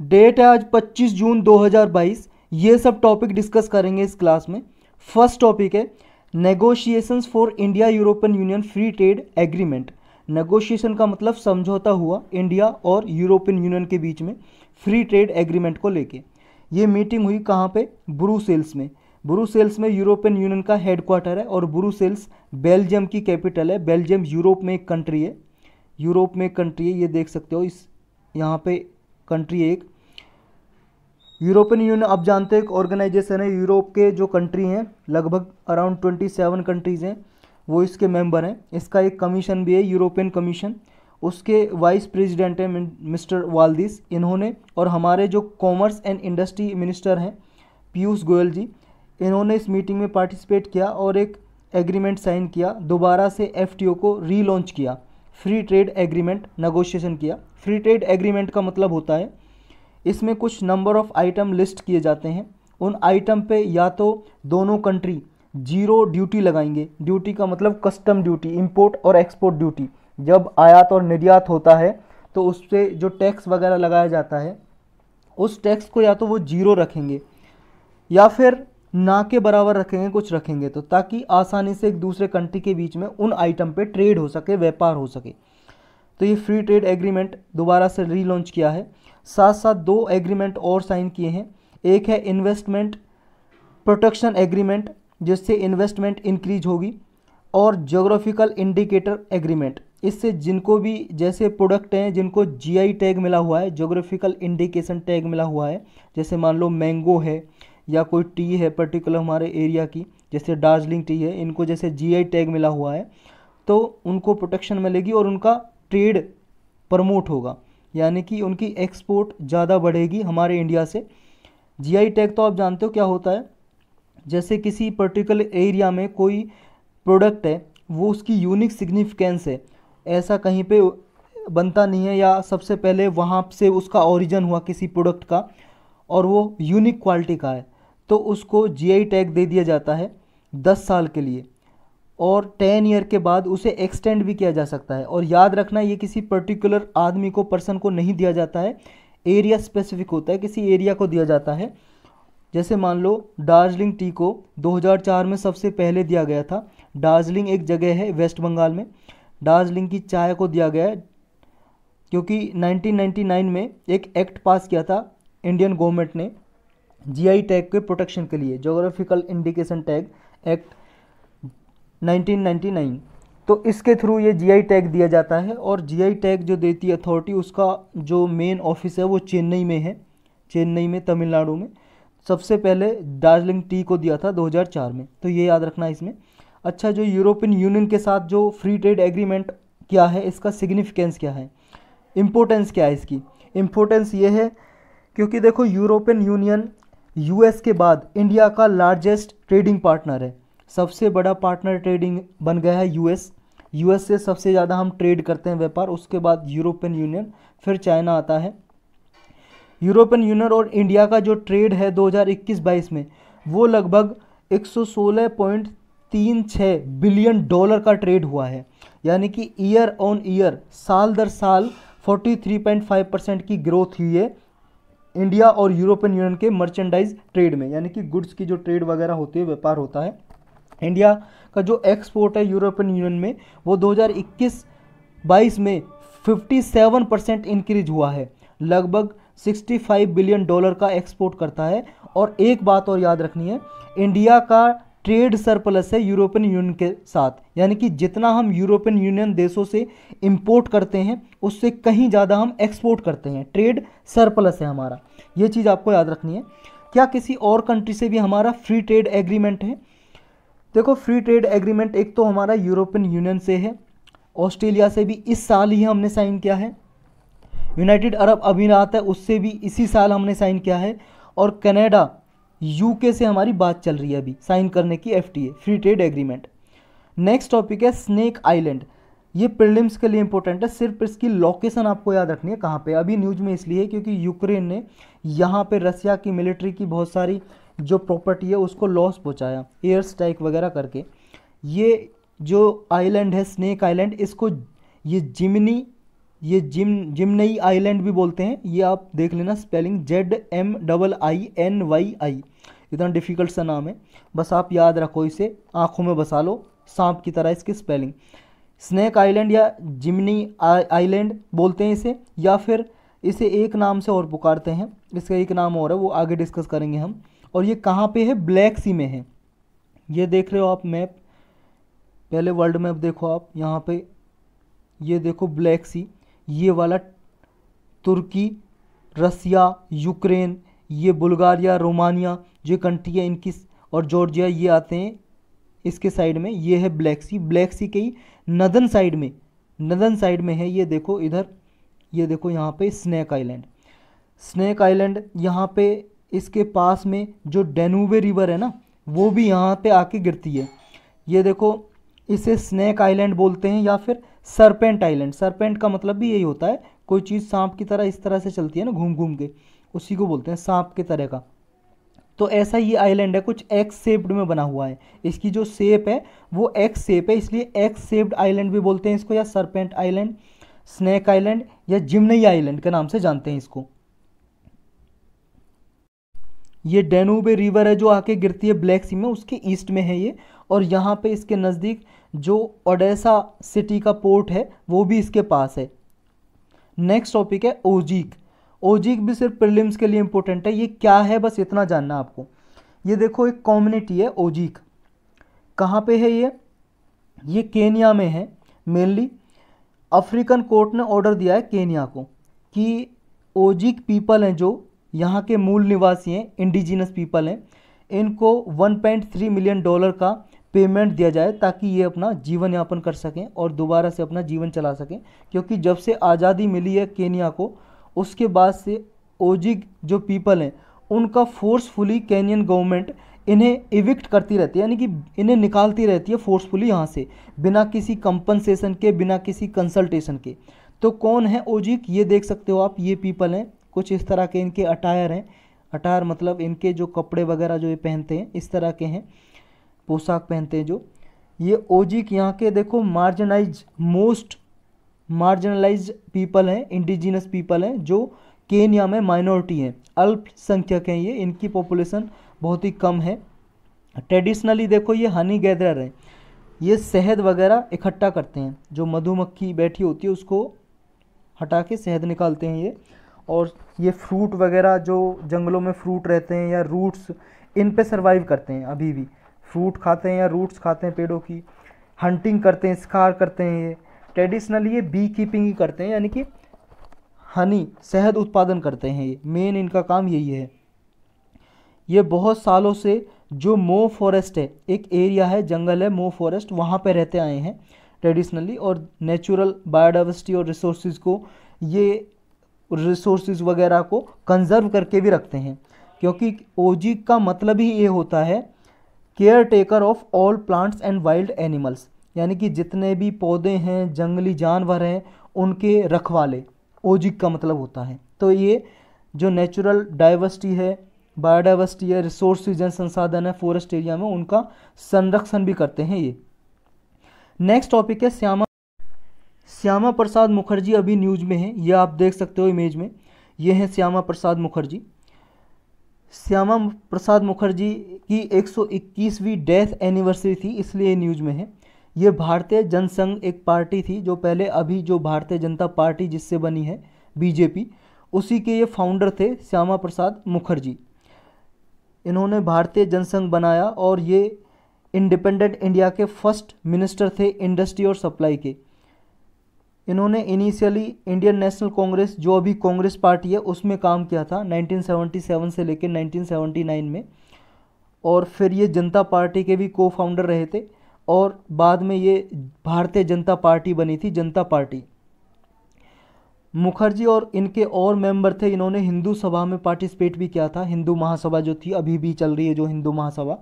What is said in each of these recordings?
Date है आज 25 जून 2022। ये सब टॉपिक डिस्कस करेंगे इस क्लास में। फर्स्ट टॉपिक है negotiations for India European union free trade agreement. Negotiation का मतलब समझौता हुआ इंडिया और यूरोपियन यूनियन के बीच में फ्री ट्रेड एग्रीमेंट को लेके। ये मीटिंग हुई कहाँ पे? ब्रुसेल्स में। ब्रुसेल्स में यूरोपियन यूनियन का हेडक्वार्टर है और ब्रुसेल्स बेल्जियम की कैपिटल है। बेल्जियम यूरोप में एक कंट्री है, यूरोप में एक कंट्री है, ये देख सकते हो इस यहाँ पे कंट्री है एक। यूरोपियन यूनियन आप जानते हो एक ऑर्गेनाइजेशन है, यूरोप के जो कंट्री हैं लगभग अराउंड 27 कंट्रीज़ हैं वो इसके मेंबर हैं। इसका एक कमीशन भी है, यूरोपियन कमीशन। उसके वाइस प्रेसिडेंट हैं मिस्टर वाल्दिस, इन्होंने, और हमारे जो कॉमर्स एंड इंडस्ट्री मिनिस्टर हैं पीयूष गोयल जी, इन्होंने इस मीटिंग में पार्टिसिपेट किया और एक एग्रीमेंट साइन किया, दोबारा से एफटीओ को रीलॉन्च किया, फ्री ट्रेड एग्रीमेंट नेगोशिएशन किया। फ्री ट्रेड एग्रीमेंट का मतलब होता है इसमें कुछ नंबर ऑफ आइटम लिस्ट किए जाते हैं, उन आइटम पे या तो दोनों कंट्री जीरो ड्यूटी लगाएंगे। ड्यूटी का मतलब कस्टम ड्यूटी, इंपोर्ट और एक्सपोर्ट ड्यूटी। जब आयात और निर्यात होता है तो उस पर जो टैक्स वगैरह लगाया जाता है उस टैक्स को या तो वो जीरो रखेंगे या फिर ना के बराबर रखेंगे, कुछ रखेंगे तो, ताकि आसानी से एक दूसरे कंट्री के बीच में उन आइटम पे ट्रेड हो सके, व्यापार हो सके। तो ये फ्री ट्रेड एग्रीमेंट दोबारा से रीलॉन्च किया है। साथ साथ दो एग्रीमेंट और साइन किए हैं। एक है इन्वेस्टमेंट प्रोटेक्शन एग्रीमेंट, जिससे इन्वेस्टमेंट इंक्रीज होगी, और ज्योग्राफिकल इंडिकेटर एग्रीमेंट। इससे जिनको भी जैसे प्रोडक्ट हैं जिनको जीआई टैग मिला हुआ है, ज्योग्राफिकल इंडिकेशन टैग मिला हुआ है, जैसे मान लो मैंगो है या कोई टी है पर्टिकुलर हमारे एरिया की, जैसे दार्जिलिंग टी है, इनको जैसे जीआई टैग मिला हुआ है तो उनको प्रोटेक्शन मिलेगी और उनका ट्रेड प्रमोट होगा, यानी कि उनकी एक्सपोर्ट ज़्यादा बढ़ेगी हमारे इंडिया से। जीआई टैग तो आप जानते हो क्या होता है, जैसे किसी पर्टिकुलर एरिया में कोई प्रोडक्ट है वो उसकी यूनिक सिग्निफिकेंस है, ऐसा कहीं पे बनता नहीं है, या सबसे पहले वहाँ से उसका ओरिजिन हुआ किसी प्रोडक्ट का और वो यूनिक क्वालिटी का है, तो उसको जीआई टैग दे दिया जाता है 10 साल के लिए, और 10 ईयर के बाद उसे एक्सटेंड भी किया जा सकता है। और याद रखना ये किसी पर्टिकुलर आदमी को, पर्सन को नहीं दिया जाता है, एरिया स्पेसिफिक होता है, किसी एरिया को दिया जाता है। जैसे मान लो दार्जिलिंग टी को 2004 में सबसे पहले दिया गया था। दार्जिलिंग एक जगह है वेस्ट बंगाल में, दार्जिलिंग की चाय को दिया गया है क्योंकि 1999 में एक एक्ट पास किया था इंडियन गवर्नमेंट ने जीआई टैग के प्रोटेक्शन के लिए, ज्योग्राफिकल इंडिकेशन टैग एक्ट 1999। तो इसके थ्रू ये जीआई टैग दिया जाता है, और जीआई टैग जो देती है अथॉरिटी, उसका जो मेन ऑफिस है वो चेन्नई में है, चेन्नई में, तमिलनाडु में। सबसे पहले दार्जिलिंग टी को दिया था 2004 में, तो ये याद रखना इसमें। अच्छा, जो यूरोपियन यूनियन के साथ जो फ्री ट्रेड एग्रीमेंट क्या है, इसका सिग्निफिकेंस क्या है, इम्पोर्टेंस क्या है इसकी? इम्पोर्टेंस ये है क्योंकि देखो यूरोपियन यूनियन यूएस के बाद इंडिया का लार्जेस्ट ट्रेडिंग पार्टनर है, सबसे बड़ा पार्टनर ट्रेडिंग बन गया है यूएस। यूएस से सबसे ज़्यादा हम ट्रेड करते हैं व्यापार, उसके बाद यूरोपियन यूनियन, फिर चाइना आता है। यूरोपियन यूनियन और इंडिया का जो ट्रेड है 2021-22 में वो लगभग 116.36 बिलियन डॉलर का ट्रेड हुआ है, यानी कि ईयर ऑन ईयर, साल दर साल 43.5% की ग्रोथ हुई है इंडिया और यूरोपियन यूनियन के मर्चेंडाइज ट्रेड में, यानी कि गुड्स की जो ट्रेड वगैरह होती है, व्यापार होता है। इंडिया का जो एक्सपोर्ट है यूरोपियन यूनियन में वो 2021-22 में 57% इंक्रीज हुआ है, लगभग 65 बिलियन डॉलर का एक्सपोर्ट करता है। और एक बात और याद रखनी है, इंडिया का ट्रेड सरप्लस है यूरोपियन यूनियन के साथ, यानी कि जितना हम यूरोपियन यूनियन देशों से इंपोर्ट करते हैं उससे कहीं ज़्यादा हम एक्सपोर्ट करते हैं, ट्रेड सरप्लस है हमारा, ये चीज़ आपको याद रखनी है। क्या किसी और कंट्री से भी हमारा फ्री ट्रेड एग्रीमेंट है? देखो, फ्री ट्रेड एग्रीमेंट एक तो हमारा यूरोपियन यूनियन से है, ऑस्ट्रेलिया से भी इस साल ही हमने साइन किया है, यूनाइटेड अरब अमीरात है उससे भी इसी साल हमने साइन किया है, और कनाडा, यूके से हमारी बात चल रही है अभी साइन करने की FTA, free trade agreement. Next topic है स्नेक आइलैंड। ये प्रीलिम्स के लिए इंपॉर्टेंट है, सिर्फ इसकी लोकेशन आपको याद रखनी है कहाँ पे। अभी न्यूज में इसलिए क्योंकि यूक्रेन ने यहाँ पे रसिया की मिलिट्री की बहुत सारी जो प्रॉपर्टी है उसको लॉस पहुँचाया एयर स्ट्राइक वगैरह करके। ये जो आइलैंड है स्नेक आइलैंड, इसको ये जिमिनी ये जिमनई आइलैंड भी बोलते हैं, ये आप देख लेना स्पेलिंग ZMIINYI, इतना डिफिकल्ट सा नाम है, बस आप याद रखो इसे, आंखों में बसा लो सांप की तरह इसकी स्पेलिंग। स्नेक आइलैंड या जिमनी आइलैंड बोलते हैं इसे, या फिर इसे एक नाम से और पुकारते हैं, इसका एक नाम और है वो आगे डिस्कस करेंगे हम। और ये कहाँ पे है, ब्लैक सी में है। ये देख रहे हो आप मैप, पहले वर्ल्ड मैप देखो आप यहाँ पे, ये देखो ब्लैक सी, ये वाला तुर्की, रसिया, यूक्रेन, ये बुल्गारिया, रोमानिया जो कंट्री है इनकी, और जॉर्जिया, ये आते हैं इसके साइड में। ये है ब्लैक सी, ब्लैक सी के ही नदर्न साइड में, नदर्न साइड में है। ये देखो इधर, ये देखो यहाँ पे स्नेक आइलैंड, स्नेक आइलैंड यहाँ पे इसके पास में जो डेनूबे रिवर है ना, वो भी यहाँ पे आके गिरती है। ये देखो इसे स्नेक आइलैंड बोलते हैं या फिर सरपेंट आइलैंड। सरपेंट का मतलब भी यही होता है, कोई चीज़ सांप की तरह इस तरह से चलती है ना घूम घूम के, उसी को बोलते हैं सांप के तरह का। तो ऐसा ये आइलैंड है, कुछ एक्स शेप्ड में बना हुआ है, इसकी जो शेप है वो एक्स शेप है, इसलिए एक्स शेप्ड आइलैंड भी बोलते हैं इसको, या सरपेंट आइलैंड, स्नेक आइलैंड या जिम्नई आइलैंड के नाम से जानते हैं इसको। ये डेनूबे रिवर है जो आके गिरती है ब्लैक सी में, उसके ईस्ट में है ये, और यहाँ पे इसके नज़दीक जो ओडेसा सिटी का पोर्ट है वो भी इसके पास है। नेक्स्ट टॉपिक है ओजीक। ओजीक भी सिर्फ प्रीलिम्स के लिए इंपॉर्टेंट है, ये क्या है बस इतना जानना आपको। ये देखो एक कम्युनिटी है ओजीक, कहाँ पे है ये केनिया में है मेनली। अफ्रीकन कोर्ट ने ऑर्डर दिया है केनिया को कि ओजीक पीपल हैं जो यहाँ के मूल निवासी हैं, इंडिजिनस पीपल हैं, इनको 1.3 मिलियन डॉलर का पेमेंट दिया जाए ताकि ये अपना जीवन यापन कर सकें और दोबारा से अपना जीवन चला सकें। क्योंकि जब से आज़ादी मिली है केनिया को, उसके बाद से ओजिग जो पीपल हैं उनका फोर्सफुली केनियन गवर्नमेंट इन्हें इविक्ट करती रहती है, यानी कि इन्हें निकालती रहती है फोर्सफुली यहाँ से, बिना किसी कंपनसेशन के, बिना किसी कंसल्टेशन के। तो कौन है ओजिक, ये देख सकते हो आप, ये पीपल हैं, कुछ इस तरह के इनके अटायर हैं। अटायर मतलब इनके जो कपड़े वगैरह जो ये पहनते हैं इस तरह के हैं, पोशाक पहनते हैं जो ये ओजिक यहाँ के। देखो मोस्ट मार्जिनलाइज्ड पीपल हैं, इंडिजिनस पीपल हैं जो केनिया में माइनॉरिटी हैं, अल्पसंख्यक हैं ये, इनकी पॉपुलेशन बहुत ही कम है। ट्रेडिशनली देखो ये हनी गैदरर हैं, ये शहद वगैरह इकट्ठा करते हैं, जो मधुमक्खी बैठी होती है उसको हटा के शहद निकालते हैं ये। और ये फ्रूट वगैरह जो जंगलों में फ्रूट रहते हैं या रूट्स, इन पे सरवाइव करते हैं, अभी भी फ्रूट खाते हैं या रूट्स खाते हैं पेड़ों की। हंटिंग करते हैं, शिकार करते हैं ये। ट्रेडिशनली ये बी कीपिंग ही करते हैं, यानी कि हनी शहद उत्पादन करते हैं, ये मेन इनका काम यही है। ये बहुत सालों से जो मो फॉरेस्ट है, एक एरिया है, जंगल है मो फॉरेस्ट, वहाँ पे रहते आए हैं ट्रेडिशनली, और नेचुरल बायोडाइवर्सिटी और रिसोर्सेज को, ये रिसोर्सेज वगैरह को कंजर्व करके भी रखते हैं। क्योंकि ओजिक का मतलब ही ये होता है care taker of all plants and wild animals, यानी कि जितने भी पौधे हैं, जंगली जानवर हैं, उनके रखवाले ओजिक का मतलब होता है। तो ये जो नेचुरल डाइवर्सिटी है, बायोडाइवर्सिटी है, रिसोर्सेज हैं, संसाधन है फॉरेस्ट एरिया में, उनका संरक्षण भी करते हैं ये। नेक्स्ट टॉपिक है श्यामा प्रसाद मुखर्जी, अभी न्यूज में है, ये आप देख सकते हो इमेज में, ये है श्यामा प्रसाद मुखर्जी। श्यामा प्रसाद मुखर्जी की 121वीं डेथ एनिवर्सरी थी, इसलिए न्यूज में है। ये भारतीय जनसंघ एक पार्टी थी जो पहले, अभी जो भारतीय जनता पार्टी जिससे बनी है बीजेपी, उसी के ये फाउंडर थे श्यामा प्रसाद मुखर्जी। इन्होंने भारतीय जनसंघ बनाया और ये इंडिपेंडेंट इंडिया के फर्स्ट मिनिस्टर थे इंडस्ट्री और सप्लाई के। इन्होंने इनिशियली इंडियन नेशनल कांग्रेस, जो अभी कांग्रेस पार्टी है, उसमें काम किया था 1977 से लेकर 1979 में, और फिर ये जनता पार्टी के भी को फाउंडर रहे थे, और बाद में ये भारतीय जनता पार्टी बनी थी, जनता पार्टी। मुखर्जी और इनके और मेंबर थे, इन्होंने हिंदू सभा में पार्टिसिपेट भी किया था। हिंदू महासभा जो थी, अभी भी चल रही है जो हिंदू महासभा,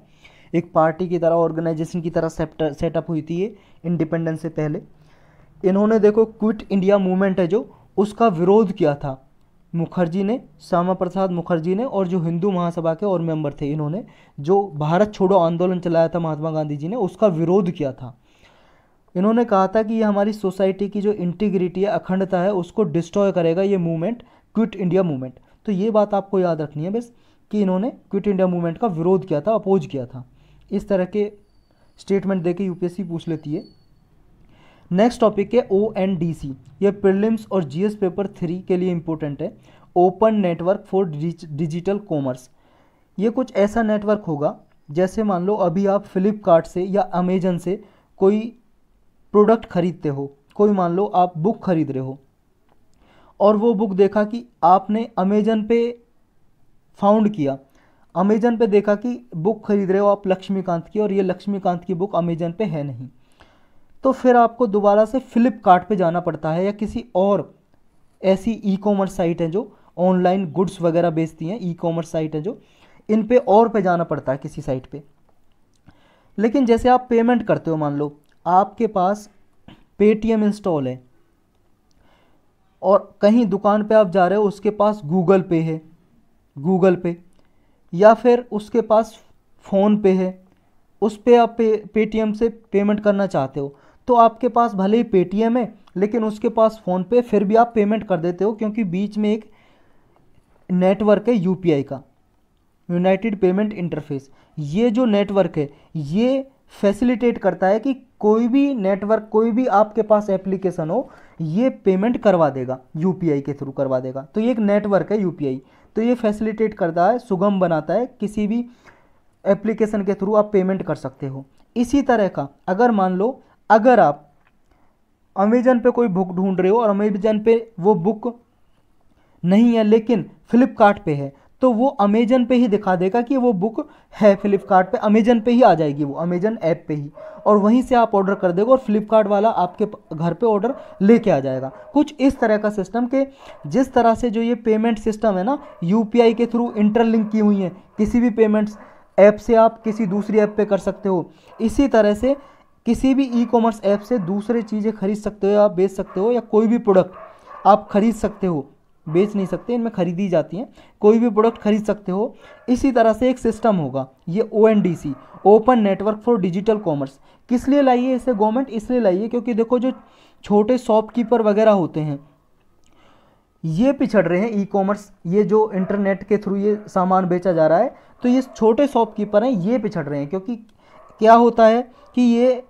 एक पार्टी की तरह, ऑर्गेनाइजेशन की तरह सेटअप हुई थी ये इंडिपेंडेंस से पहले। इन्होंने देखो क्विट इंडिया मूवमेंट है जो, उसका विरोध किया था मुखर्जी ने, श्यामा प्रसाद मुखर्जी ने, और जो हिंदू महासभा के और मेंबर थे इन्होंने, जो भारत छोड़ो आंदोलन चलाया था महात्मा गांधी जी ने, उसका विरोध किया था। इन्होंने कहा था कि ये हमारी सोसाइटी की जो इंटीग्रिटी है, अखंडता है, उसको डिस्ट्रॉय करेगा ये मूवमेंट, क्विट इंडिया मूवमेंट। तो ये बात आपको याद रखनी है बस, कि इन्होंने क्विट इंडिया मूवमेंट का विरोध किया था, अपोज किया था। इस तरह के स्टेटमेंट देके यूपीएससी पूछ लेती है। नेक्स्ट टॉपिक है ONDC। ये प्रीलिम्स और जीएस पेपर 3 के लिए इंपॉर्टेंट है। Open network for digital commerce. ये कुछ ऐसा नेटवर्क होगा, जैसे मान लो अभी आप फ्लिपकार्ट से या अमेजन से कोई प्रोडक्ट खरीदते हो, कोई मान लो आप बुक खरीद रहे हो और वो बुक देखा कि आपने अमेजन पे फाउंड किया, अमेजन पे देखा कि बुक खरीद रहे हो आप लक्ष्मीकांत की, और ये लक्ष्मीकांत की बुक अमेजन पे है नहीं, तो फिर आपको दोबारा से फ्लिपकार्ट पे जाना पड़ता है या किसी और ऐसी ई कॉमर्स साइट है जो ऑनलाइन गुड्स वगैरह बेचती हैं, ई कॉमर्स साइट है जो, इन पे और पे जाना पड़ता है किसी साइट पे। लेकिन जैसे आप पेमेंट करते हो, मान लो आपके पास पेटीएम इंस्टॉल है और कहीं दुकान पे आप जा रहे हो, उसके पास गूगल पे है, गूगल पे, या फिर उसके पास फ़ोन पे है, उस पे आप पेटीएम से पेमेंट करना चाहते हो, तो आपके पास भले ही पेटीएम है लेकिन उसके पास फ़ोन पे, फिर भी आप पेमेंट कर देते हो, क्योंकि बीच में एक नेटवर्क है यूपीआई का, यूनाइटेड पेमेंट इंटरफेस। ये जो नेटवर्क है ये फैसिलिटेट करता है कि कोई भी नेटवर्क, कोई भी आपके पास एप्लीकेशन हो, ये पेमेंट करवा देगा, यूपीआई के थ्रू करवा देगा। तो ये एक नेटवर्क है यूपीआई, तो ये फैसिलिटेट करता है, सुगम बनाता है, किसी भी एप्लीकेशन के थ्रू आप पेमेंट कर सकते हो। इसी तरह का अगर मान लो, अगर आप अमेजन पे कोई बुक ढूंढ रहे हो और अमेजन पे वो बुक नहीं है लेकिन फ्लिपकार्ट पे है, तो वो अमेजन पे ही दिखा देगा कि वो बुक है फ्लिपकार्ट पे, अमेजन पे ही आ जाएगी वो, अमेजन ऐप पे ही, और वहीं से आप ऑर्डर कर देगा और फ्लिपकार्ट वाला आपके घर पे ऑर्डर लेके आ जाएगा। कुछ इस तरह का सिस्टम के, जिस तरह से जो ये पेमेंट सिस्टम है ना यूपीआई के थ्रू इंटरलिंक की हुई है, किसी भी पेमेंट्स ऐप से आप किसी दूसरी ऐप पे कर सकते हो, इसी तरह से किसी भी ई कॉमर्स ऐप से दूसरी चीज़ें खरीद सकते हो, आप बेच सकते हो, या कोई भी प्रोडक्ट आप खरीद सकते हो, बेच नहीं सकते, इनमें खरीदी जाती हैं, कोई भी प्रोडक्ट खरीद सकते हो। इसी तरह से एक सिस्टम होगा ये ONDC, open network for digital commerce. किस लिए लाई है इसे गवर्नमेंट? इसलिए लाई है क्योंकि देखो जो छोटे शॉपकीपर वगैरह होते हैं ये पिछड़ रहे हैं ई कॉमर्स, ये जो इंटरनेट के थ्रू ये सामान बेचा जा रहा है, तो ये छोटे शॉपकीपर हैं ये पिछड़ रहे हैं, क्योंकि क्या होता है कि ये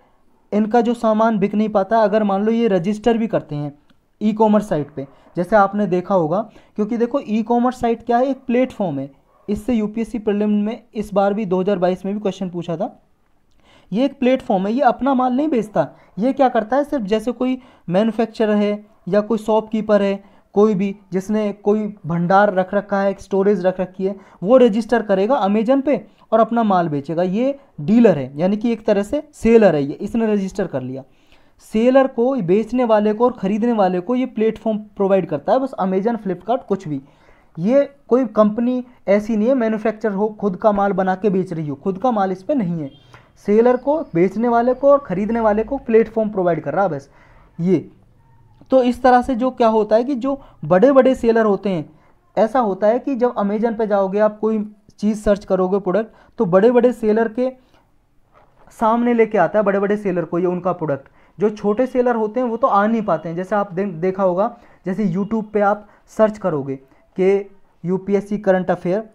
इनका जो सामान बिक नहीं पाता। अगर मान लो ये रजिस्टर भी करते हैं ई कॉमर्स साइट पे, जैसे आपने देखा होगा, क्योंकि देखो ई कॉमर्स साइट क्या है, एक प्लेटफॉर्म है। इससे यूपीएससी प्रीलिम में इस बार भी 2022 में भी क्वेश्चन पूछा था। ये एक प्लेटफॉर्म है, ये अपना माल नहीं बेचता, ये क्या करता है, सिर्फ जैसे कोई मैन्युफैक्चरर है या कोई शॉपकीपर है, कोई भी जिसने कोई भंडार रख रखा है, स्टोरेज रख रखी है, वो रजिस्टर करेगा अमेजन पे और अपना माल बेचेगा। ये डीलर है, यानी कि एक तरह से सेलर है, ये इसने रजिस्टर कर लिया। सेलर को, बेचने वाले को और ख़रीदने वाले को ये प्लेटफॉर्म प्रोवाइड करता है, बस अमेजन, फ्लिपकार्ट, कुछ भी। ये कोई कंपनी ऐसी नहीं है मैन्युफैक्चर हो, खुद का माल बना के बेच रही हो, खुद का माल इस पर नहीं है। सेलर को, बेचने वाले को और ख़रीदने वाले को प्लेटफॉर्म प्रोवाइड कर रहा है बस ये। तो इस तरह से जो क्या होता है कि जो बड़े बड़े सेलर होते हैं, ऐसा होता है कि जब अमेजन पे जाओगे आप कोई चीज़ सर्च करोगे प्रोडक्ट, तो बड़े बड़े सेलर के सामने लेके आता है बड़े बड़े सेलर को ये उनका प्रोडक्ट। जो छोटे सेलर होते हैं वो तो आ नहीं पाते हैं। जैसे आप देखा होगा, जैसे यूट्यूब पे आप सर्च करोगे कि यूपीएससी करंट अफेयर,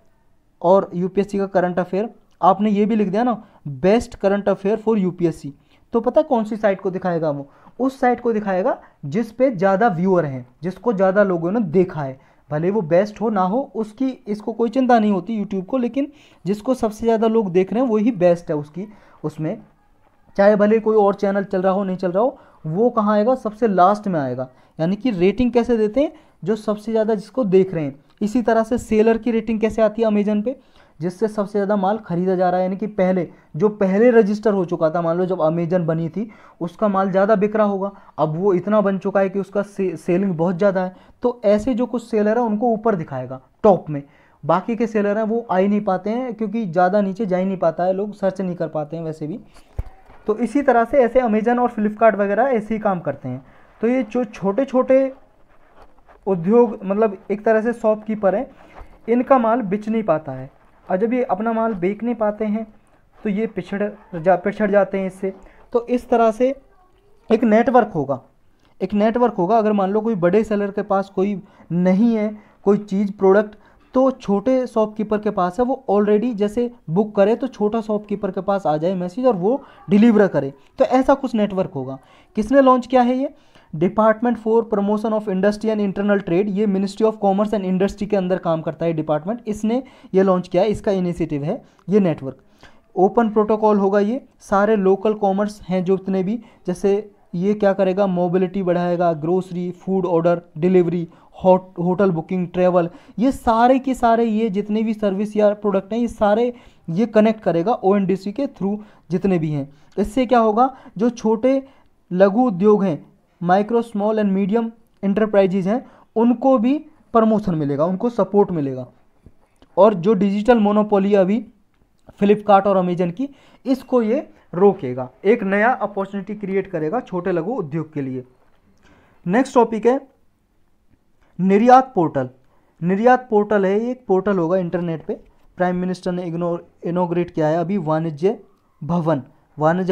और यूपीएससी का करंट अफेयर आपने ये भी लिख दिया ना, best current affair for UPSC, तो पता कौन सी साइट को दिखाएगा वो? उस साइट को दिखाएगा जिस पे ज़्यादा व्यूअर हैं, जिसको ज़्यादा लोगों ने देखा है। भले वो बेस्ट हो ना हो उसकी इसको कोई चिंता नहीं होती यूट्यूब को, लेकिन जिसको सबसे ज़्यादा लोग देख रहे हैं वही बेस्ट है उसकी, उसमें चाहे भले कोई और चैनल चल रहा हो नहीं चल रहा हो, वो कहाँ आएगा? सबसे लास्ट में आएगा। यानी कि रेटिंग कैसे देते हैं? जो सबसे ज़्यादा जिसको देख रहे हैं। इसी तरह से सेलर की रेटिंग कैसे आती है अमेजन पे? जिससे सबसे ज़्यादा माल खरीदा जा रहा है, यानी कि पहले जो पहले रजिस्टर हो चुका था, मान लो जब अमेजन बनी थी उसका माल ज़्यादा बिक रहा होगा, अब वो इतना बन चुका है कि उसका सेलिंग बहुत ज़्यादा है, तो ऐसे जो कुछ सेलर है उनको ऊपर दिखाएगा टॉप में। बाकी के सेलर हैं वो आ ही नहीं पाते हैं, क्योंकि ज़्यादा नीचे जा ही नहीं पाता है, लोग सर्च नहीं कर पाते हैं वैसे भी। तो इसी तरह से ऐसे अमेजन और फ्लिपकार्ट वगैरह ऐसे ही काम करते हैं। तो ये जो छोटे छोटे उद्योग, मतलब एक तरह से शॉपकीपर हैं, इनका माल बिच नहीं पाता है, और जब ये अपना माल बेच नहीं पाते हैं तो ये पिछड़ जाते हैं इससे। तो इस तरह से एक नेटवर्क होगा, एक नेटवर्क होगा। अगर मान लो कोई बड़े सेलर के पास कोई नहीं है कोई चीज़ प्रोडक्ट, तो छोटे शॉपकीपर के पास है, वो ऑलरेडी जैसे बुक करे तो छोटा शॉपकीपर के पास आ जाए मैसेज और वो डिलीवर करे। तो ऐसा कुछ नेटवर्क होगा। किसने लॉन्च किया है ये? Department for promotion of industry and internal trade, ये ministry of commerce and industry के अंदर काम करता है डिपार्टमेंट, इसने ये लॉन्च किया है, इसका इनिशिएटिव है ये नेटवर्क। ओपन प्रोटोकॉल होगा ये, सारे लोकल कॉमर्स हैं जो जितने भी, जैसे ये क्या करेगा, मोबिलिटी बढ़ाएगा, grocery, food order, delivery, hotel booking, travel, ये सारे के सारे ये जितने भी सर्विस या प्रोडक्ट हैं ये सारे ये कनेक्ट करेगा ओएनडीसी के थ्रू जितने भी हैं। इससे क्या होगा, जो छोटे लघु उद्योग हैं, micro small and medium enterprises हैं, उनको भी प्रमोशन मिलेगा, उनको सपोर्ट मिलेगा। और जो डिजिटल मोनोपोली अभी फ्लिपकार्ट और अमेजन की, इसको ये रोकेगा, एक नया अपॉर्चुनिटी क्रिएट करेगा छोटे लघु उद्योग के लिए। नेक्स्ट टॉपिक है निर्यात पोर्टल। निर्यात पोर्टल है, ये एक पोर्टल होगा इंटरनेट पे, प्राइम मिनिस्टर ने इनोग्रेट किया है अभी वाणिज्य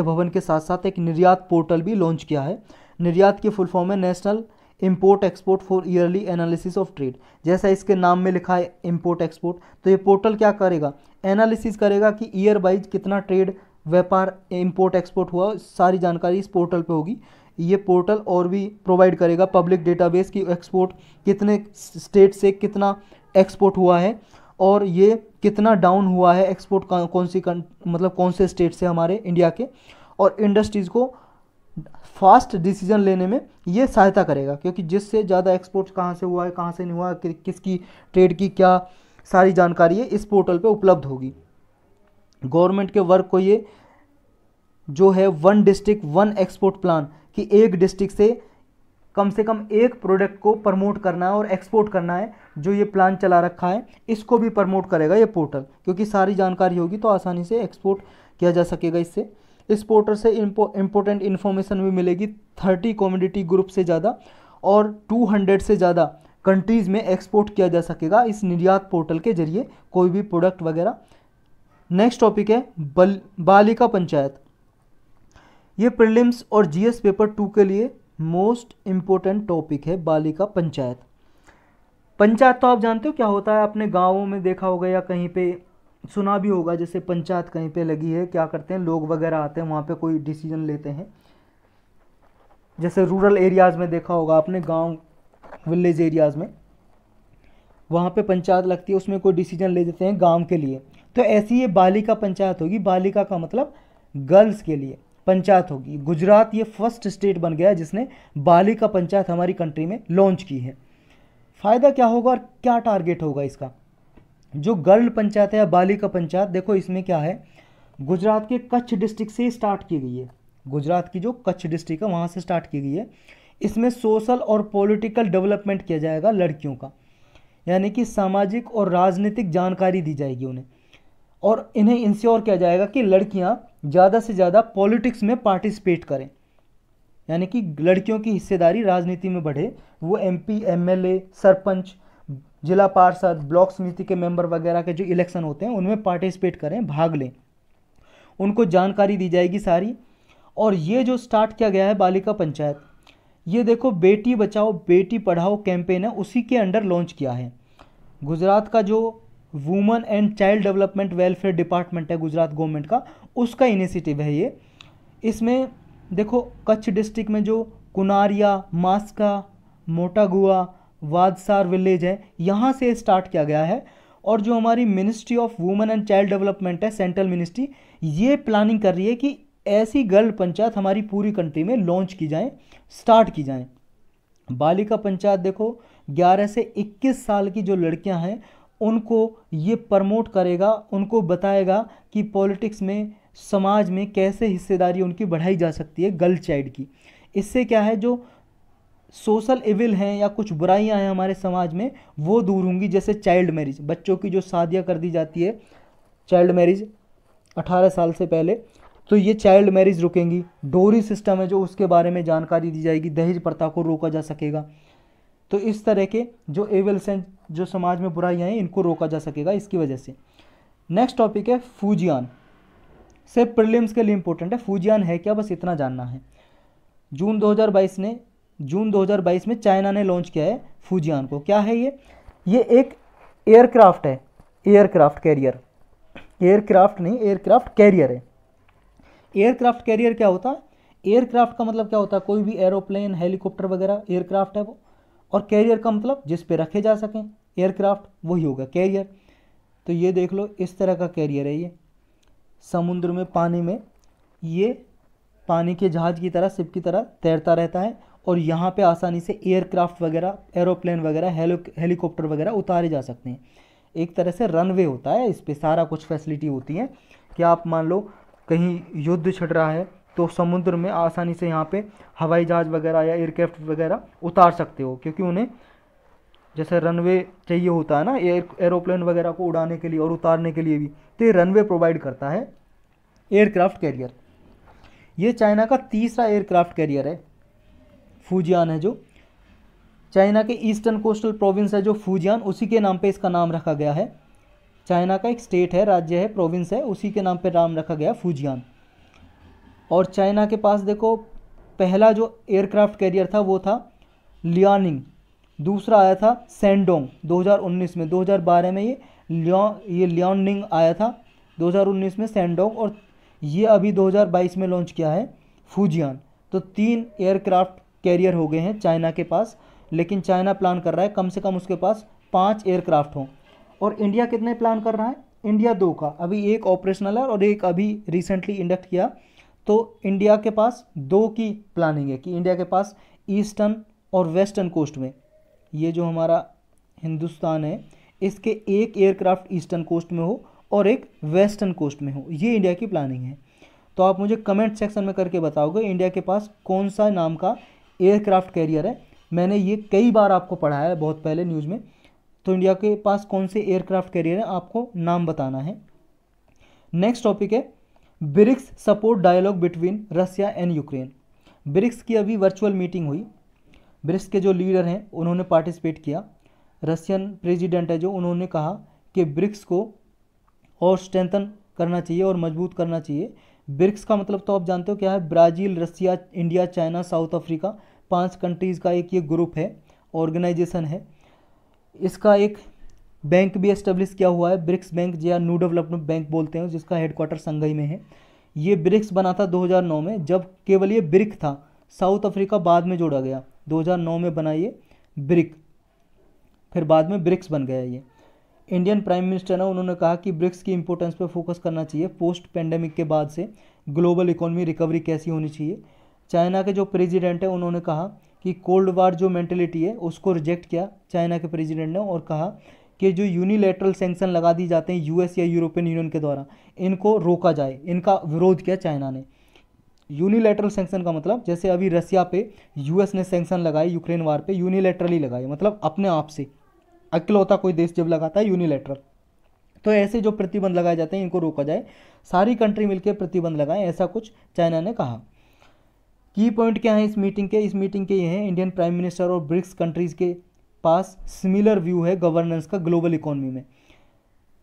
भवन के साथ साथ एक निर्यात पोर्टल भी लॉन्च किया है। निर्यात की फुल फॉर्म है national import export for yearly analysis of trade. जैसा इसके नाम में लिखा है इम्पोर्ट एक्सपोर्ट, तो ये पोर्टल क्या करेगा, एनालिसिस करेगा कि ईयर वाइज कितना ट्रेड व्यापार इम्पोर्ट एक्सपोर्ट हुआ, सारी जानकारी इस पोर्टल पे होगी। ये पोर्टल और भी प्रोवाइड करेगा पब्लिक डेटाबेस की एक्सपोर्ट कितने स्टेट से कितना एक्सपोर्ट हुआ है और ये कितना डाउन हुआ है एक्सपोर्ट मतलब कौन से स्टेट से हमारे इंडिया के, और इंडस्ट्रीज़ को फास्ट डिसीजन लेने में ये सहायता करेगा, क्योंकि जिससे ज़्यादा एक्सपोर्ट कहाँ से हुआ है कहाँ से नहीं हुआ है, किसकी ट्रेड की क्या सारी जानकारी है इस पोर्टल पे उपलब्ध होगी। गवर्नमेंट के वर्क को ये जो है one district one export plan, कि एक डिस्ट्रिक्ट से कम एक प्रोडक्ट को प्रमोट करना है और एक्सपोर्ट करना है, जो ये प्लान चला रखा है इसको भी प्रमोट करेगा ये पोर्टल, क्योंकि सारी जानकारी होगी तो आसानी से एक्सपोर्ट किया जा सकेगा इससे। इस पोर्टल से इम्पोर्टेंट इन्फॉर्मेशन भी मिलेगी 30 कम्युनिटी ग्रुप से ज़्यादा और 200 से ज़्यादा कंट्रीज़ में एक्सपोर्ट किया जा सकेगा इस निर्यात पोर्टल के जरिए कोई भी प्रोडक्ट वगैरह। नेक्स्ट टॉपिक है बालिका पंचायत। ये प्रीलिम्स और जीएस पेपर 2 के लिए मोस्ट इम्पोर्टेंट टॉपिक है बालिका पंचायत। पंचायत तो आप जानते हो क्या होता है, अपने गाँवों में देखा होगा या कहीं पे सुना भी होगा, जैसे पंचायत कहीं पे लगी है, क्या करते हैं लोग वगैरह आते हैं वहाँ पे कोई डिसीजन लेते हैं। जैसे रूरल एरियाज़ में देखा होगा आपने, गांव विलेज एरियाज़ में वहाँ पे पंचायत लगती है, उसमें कोई डिसीजन ले देते हैं गांव के लिए, तो ऐसी ये बालिका पंचायत होगी। बालिका का मतलब गर्ल्स के लिए पंचायत होगी। गुजरात ये फर्स्ट स्टेट बन गया जिसने बालिका पंचायत हमारी कंट्री में लॉन्च की है। फ़ायदा क्या होगा और क्या टारगेट होगा इसका? जो गर्ल पंचायत है या बालिका पंचायत, देखो इसमें क्या है, गुजरात के कच्छ डिस्ट्रिक्ट से स्टार्ट की गई है। गुजरात की जो कच्छ डिस्ट्रिक्ट है वहाँ से स्टार्ट की गई है। इसमें सोशल और पॉलिटिकल डेवलपमेंट किया जाएगा लड़कियों का, यानी कि सामाजिक और राजनीतिक जानकारी दी जाएगी उन्हें, और इन्हें इंश्योर किया जाएगा कि लड़कियां ज़्यादा से ज़्यादा पॉलिटिक्स में पार्टिसिपेट करें, यानी कि लड़कियों की हिस्सेदारी राजनीति में बढ़े, वो एमपी, एमएलए, सरपंच, जिला पार्षद, ब्लॉक समिति के मेंबर वगैरह के जो इलेक्शन होते हैं उनमें पार्टिसिपेट करें, भाग लें, उनको जानकारी दी जाएगी सारी। और ये जो स्टार्ट किया गया है बालिका पंचायत, ये देखो बेटी बचाओ बेटी पढ़ाओ कैंपेन है, उसी के अंडर लॉन्च किया है। गुजरात का जो women and child development welfare department है गुजरात गवर्नमेंट का, उसका इनिशिएटिव है ये। इसमें देखो कच्छ डिस्ट्रिक्ट में जो कुनारिया, मास्का, मोटागुआ, वादसार विलेज है, यहाँ से स्टार्ट किया गया है। और जो हमारी ministry of women and child development है, सेंट्रल मिनिस्ट्री, ये प्लानिंग कर रही है कि ऐसी गर्ल पंचायत हमारी पूरी कंट्री में लॉन्च की जाए, स्टार्ट की जाए। बालिका पंचायत देखो 11 से 21 साल की जो लड़कियां हैं उनको ये प्रमोट करेगा, उनको बताएगा कि पॉलिटिक्स में, समाज में कैसे हिस्सेदारी उनकी बढ़ाई जा सकती है गर्ल चाइल्ड की। इससे क्या है, जो सोशल इविल हैं या कुछ बुराइयां हैं हमारे समाज में वो दूर होंगी। जैसे चाइल्ड मैरिज, बच्चों की जो शादियां कर दी जाती है, चाइल्ड मैरिज 18 साल से पहले, तो ये चाइल्ड मैरिज रुकेंगी। डोरी सिस्टम है जो उसके बारे में जानकारी दी जाएगी, दहेज प्रथा को रोका जा सकेगा। तो इस तरह के जो एविल्स हैं, जो समाज में बुराइयां हैं, इनको रोका जा सकेगा इसकी वजह से। नेक्स्ट टॉपिक है फूजियान। सिर्फ प्रीलिम्स के लिए इंपॉर्टेंट है। फूजियान है क्या, बस इतना जानना है। जून 2022 में चाइना ने लॉन्च किया है फूजियान को। क्या है ये एक एयरक्राफ्ट है, एयरक्राफ्ट कैरियर, एयरक्राफ्ट नहीं, एयरक्राफ्ट कैरियर है। एयरक्राफ्ट कैरियर क्या होता है? एयरक्राफ्ट का मतलब क्या होता है? कोई भी एरोप्लेन, हेलीकॉप्टर वगैरह एयरक्राफ्ट है वो। और कैरियर का मतलब जिस पे रखे जा सकें, एयरक्राफ्ट वही होगा कैरियर। तो ये देख लो, इस तरह का कैरियर है ये, समुद्र में, पानी में, ये पानी के जहाज की तरह, शिप की तरह तैरता रहता है और यहाँ पे आसानी से एयरक्राफ्ट वगैरह, एरोप्लेन वगैरह, हेलीकॉप्टर वगैरह उतारे जा सकते हैं। एक तरह से रनवे होता है, इस पे सारा कुछ फैसिलिटी होती है कि आप मान लो कहीं युद्ध छिड़ रहा है तो समुद्र में आसानी से यहाँ पे हवाई जहाज वगैरह या एयरक्राफ्ट वगैरह उतार सकते हो, क्योंकि उन्हें जैसे रनवे चाहिए होता है ना एरोप्लेन वगैरह को उड़ाने के लिए और उतारने के लिए भी, तो ये रनवे प्रोवाइड करता है एयरक्राफ्ट कैरियर। ये चाइना का तीसरा एयरक्राफ्ट कैरियर है, फूजियान है जो। चाइना के ईस्टर्न कोस्टल प्रोविंस है जो फूजियान, उसी के नाम पे इसका नाम रखा गया है। चाइना का एक स्टेट है, राज्य है, प्रोविंस है, उसी के नाम पे नाम रखा गया फूजियान। और चाइना के पास देखो, पहला जो एयरक्राफ्ट कैरियर था वो था लियानिंग, दूसरा आया था सैंडोंग 2019 में, 2012 में ये लियानिंग आया था, 2019 में सैंडोंग, और ये अभी 2022 में लॉन्च किया है फूजियान। तो 3 एयरक्राफ्ट कैरियर हो गए हैं चाइना के पास, लेकिन चाइना प्लान कर रहा है कम से कम उसके पास 5 एयरक्राफ्ट हों। और इंडिया कितने प्लान कर रहा है? इंडिया 2 का, अभी एक ऑपरेशनल है और एक अभी रिसेंटली इंडक्ट किया। तो इंडिया के पास 2 की प्लानिंग है कि इंडिया के पास ईस्टर्न और वेस्टर्न कोस्ट में, ये जो हमारा हिंदुस्तान है, इसके एक एयरक्राफ्ट ईस्टर्न कोस्ट में हो और एक वेस्टर्न कोस्ट में हो, ये इंडिया की प्लानिंग है। तो आप मुझे कमेंट सेक्शन में करके बताओगे इंडिया के पास कौन सा नाम का एयरक्राफ्ट कैरियर है। मैंने ये कई बार आपको पढ़ाया है बहुत पहले न्यूज़ में। तो इंडिया के पास कौन से एयरक्राफ्ट कैरियर है, आपको नाम बताना है। नेक्स्ट टॉपिक है BRICS support dialogue between Russia and Ukraine. BRICS की अभी वर्चुअल मीटिंग हुई, ब्रिक्स के जो लीडर हैं उन्होंने पार्टिसिपेट किया। रशियन प्रेसिडेंट है जो, उन्होंने कहा कि ब्रिक्स को और स्ट्रेंथन करना चाहिए और मजबूत करना चाहिए। ब्रिक्स का मतलब तो आप जानते हो क्या है? Brazil, Russia, India, China, South Africa, 5 countries का एक ये ग्रुप है, ऑर्गेनाइजेशन है। इसका एक बैंक भी एस्टेब्लिश किया हुआ है, ब्रिक्स बैंक या न्यू डेवलपमेंट बैंक बोलते हैं, जिसका हेडक्वार्टर संघई में है। ये ब्रिक्स बना था 2009 में, जब केवल ये ब्रिक था। साउथ अफ्रीका बाद में जोड़ा गया, 2009 में बना ये ब्रिक, फिर बाद में ब्रिक्स बन गया ये। इंडियन प्राइम मिनिस्टर है, उन्होंने कहा कि ब्रिक्स की इंपॉर्टेंस पे फोकस करना चाहिए। पोस्ट पेंडेमिक के बाद से ग्लोबल इकोनॉमी रिकवरी कैसी होनी चाहिए। चाइना के जो प्रेसिडेंट है उन्होंने कहा कि कोल्ड वार जो मेंटेलिटी है उसको रिजेक्ट किया चाइना के प्रेसिडेंट ने, और कहा कि जो यूनिलैटरल सैंक्शन लगा दी जाते हैं यूएस या यूरोपियन यूनियन के द्वारा, इनको रोका जाए। इनका विरोध किया चाइना ने। यूनिलैटरल सैंक्शन का मतलब, जैसे अभी रसिया पे यूएस ने सैंक्शन लगाए यूक्रेन वार पे, यूनिलैटरली लगाए, मतलब अपने आप से, अकेलौता कोई देश जब लगाता है यूनिलैटरल। तो ऐसे जो प्रतिबंध लगाए जाते हैं इनको रोका जाए, सारी कंट्री मिलकर प्रतिबंध लगाएं, ऐसा कुछ चाइना ने कहा। की पॉइंट क्या है इस मीटिंग के? इस मीटिंग के ये हैं, इंडियन प्राइम मिनिस्टर और ब्रिक्स कंट्रीज के पास सिमिलर व्यू है गवर्नेंस का ग्लोबल इकोनॉमी में।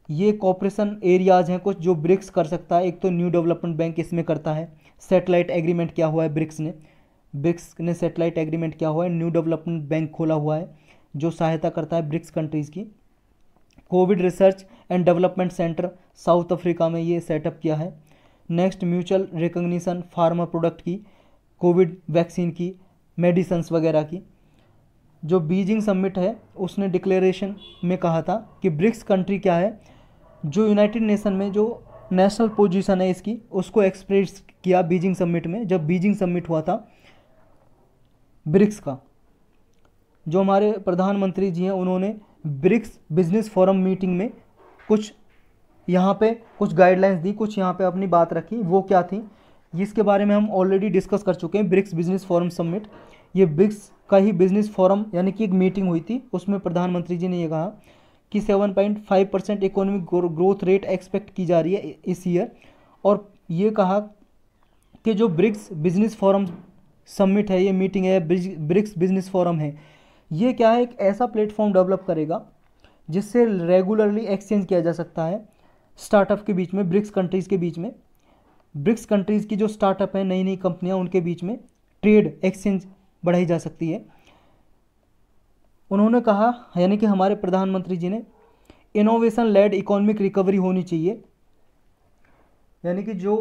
ये कॉपरेशन एरियाज हैं कुछ जो ब्रिक्स कर सकता है। एक तो न्यू डेवलपमेंट बैंक इसमें करता है, सैटेलाइट एग्रीमेंट किया हुआ है ब्रिक्स ने सैटेलाइट एग्रीमेंट किया हुआ है, न्यू डेवलपमेंट बैंक खोला हुआ है जो सहायता करता है ब्रिक्स कंट्रीज़ की। Covid research and development centre south Africa में ये सेटअप किया है। Next, mutual recognition pharma product की, कोविड वैक्सीन की, मेडिसिन्स वगैरह की। जो बीजिंग समिट है उसने डिक्लेरेशन में कहा था कि ब्रिक्स कंट्री क्या है, जो यूनाइटेड नेशन में जो नेशनल पोजीशन है इसकी, उसको एक्सप्रेस किया बीजिंग समिट में, जब बीजिंग समिट हुआ था ब्रिक्स का। जो हमारे प्रधानमंत्री जी हैं उन्होंने ब्रिक्स बिजनेस फोरम मीटिंग में कुछ यहाँ पे कुछ गाइडलाइंस दी, कुछ यहाँ पे अपनी बात रखी। वो क्या थी, इसके बारे में हम ऑलरेडी डिस्कस कर चुके हैं। ब्रिक्स बिजनेस फोरम समिट, ये ब्रिक्स का ही बिजनेस फोरम यानी कि एक मीटिंग हुई थी, उसमें प्रधानमंत्री जी ने ये कहा कि 7.5% इकोनॉमिक ग्रोथ रेट एक्सपेक्ट की जा रही है इस ईयर। और ये कहा कि जो ब्रिक्स बिजनेस फोरम समिट है, ये मीटिंग है, ब्रिक्स बिजनेस फोरम है, ये क्या है, एक ऐसा प्लेटफॉर्म डेवलप करेगा जिससे रेगुलरली एक्सचेंज किया जा सकता है स्टार्टअप के बीच में, ब्रिक्स कंट्रीज़ के बीच में। ब्रिक्स कंट्रीज़ की जो स्टार्टअप है, नई नई कंपनियां, उनके बीच में ट्रेड एक्सचेंज बढ़ाई जा सकती है। उन्होंने कहा, यानी कि हमारे प्रधानमंत्री जी ने, इनोवेशन लेड इकोनॉमिक रिकवरी होनी चाहिए, यानी कि जो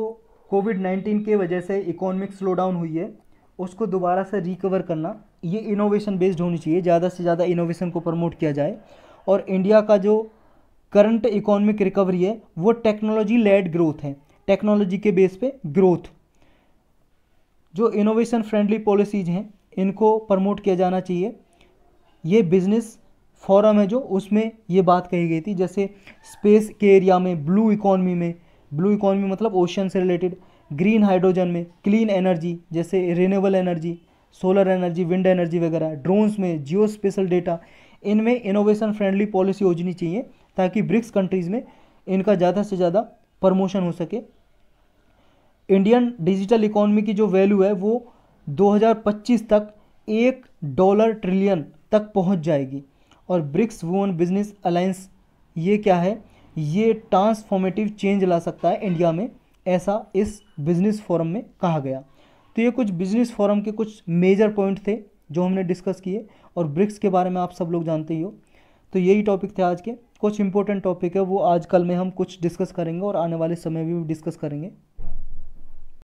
कोविड-19 के वजह से इकोनॉमिक स्लो डाउन हुई है उसको दोबारा से रिकवर करना, ये इनोवेशन बेस्ड होनी चाहिए, ज़्यादा से ज़्यादा इनोवेशन को प्रमोट किया जाए। और इंडिया का जो करंट इकोनॉमिक रिकवरी है वो टेक्नोलॉजी लेड ग्रोथ है, टेक्नोलॉजी के बेस पे ग्रोथ। जो इनोवेशन फ्रेंडली पॉलिसीज़ हैं इनको प्रमोट किया जाना चाहिए। ये बिजनेस फोरम है जो, उसमें ये बात कही गई थी, जैसे स्पेस के एरिया में, ब्लू इकोनॉमी में, ब्लू इकोनॉमी मतलब ओशन से रिलेटेड, ग्रीन हाइड्रोजन में, क्लीन एनर्जी जैसे renewable energy, solar energy, wind energy वगैरह, ड्रोन्स में, जियो स्पेशल डेटा, इनमें इनोवेशन फ्रेंडली पॉलिसी होनी चाहिए ताकि ब्रिक्स कंट्रीज़ में इनका ज़्यादा से ज़्यादा प्रमोशन हो सके। इंडियन डिजिटल इकोनॉमी की जो वैल्यू है वो 2025 तक $1 ट्रिलियन तक पहुंच जाएगी। और ब्रिक्स वुमेन बिजनेस अलायंस, ये क्या है, ये ट्रांसफॉर्मेटिव चेंज ला सकता है इंडिया में, ऐसा इस बिजनेस फोरम में कहा गया। तो ये कुछ बिजनेस फोरम के कुछ मेजर पॉइंट थे जो हमने डिस्कस किए, और ब्रिक्स के बारे में आप सब लोग जानते ही हो। तो यही टॉपिक थे आज के। कुछ इंपॉर्टेंट टॉपिक है वो आज कल में हम कुछ डिस्कस करेंगे और आने वाले समय में भी डिस्कस करेंगे।